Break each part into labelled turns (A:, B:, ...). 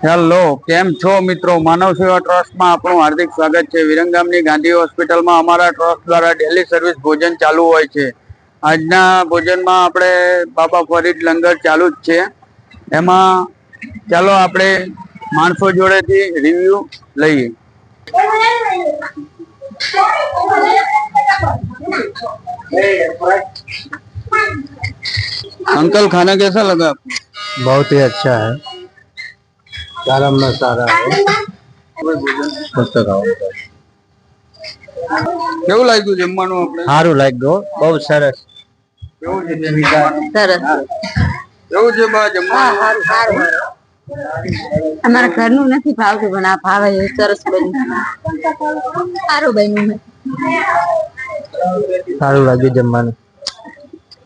A: Hello, કેમ છો મિત્રો? માનવ સેવા ટ્રસ્ટમાં આપણું હાર્દિક સ્વાગત છે। વિરંગામની ગાંધી હોસ્પિટલમાં અમારા ટ્રસ્ટ દ્વારા ડેલી સર્વિસ ભોજન ચાલુ હોય છે। આજના ભોજનમાં આપણે બાબા ફરીદ લંગર ચાલુ જ છે। એમાં ચાલો આપણે માણસો જોડેથી રિવ્યુ લઈએ। अंकल, खाना कैसा लगा आपको?
B: बहुत ही अच्छा है, सारा मसाला है।
A: કેવું લાગ્યું જમવાનું? આપણે
B: સારું લાગ્યું, બહુ સરસ।
A: કેવું છે જમવાનું?
C: સરસ
A: કેવું છે બા જમવાનું?
C: અમારા ઘરનું નથી ભાવતું, પણ આ ભાવે એ સરસ બન્યું, સારું બન્યું છે।
B: સારું લાગ્યું જમવાનું।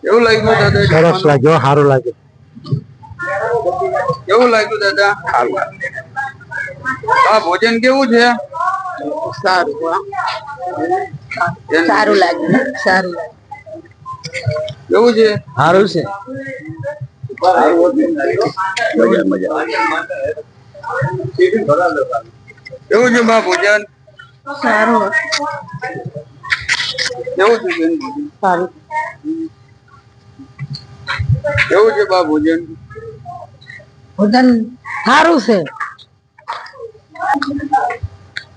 A: કેવું લાગ્યું દાદા?
B: સરસ લાગ્યું, સારું લાગ્યું।
A: કેવું લાગ્યું દાદા? આ ભોજન કેવું છે?
C: સારું સારું લાગ્યું, સારું
A: કેવું છે?
B: સારું છે,
A: કેવું છે બા ભોજન?
C: સારું
A: કેવું છે બેન?
C: સારું
A: કેવું છે બા ભોજન?
C: ભોજન સારું છે।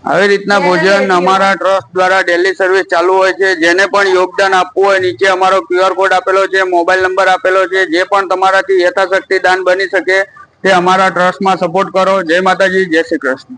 A: આવી રીતના ભોજન અમારા ટ્રસ્ટ દ્વારા ડેલી સર્વિસ ચાલુ હોય છે। જેને પણ યોગદાન આપવું હોય, નીચે અમારો QR કોડ આપેલો છે, મોબાઈલ નંબર આપેલો છે। જે પણ તમારાથી યથાશક્તિ દાન બની શકે તે અમારા ટ્રસ્ટમાં સપોર્ટ કરો। જય માતાજી, જય શ્રી કૃષ્ણ।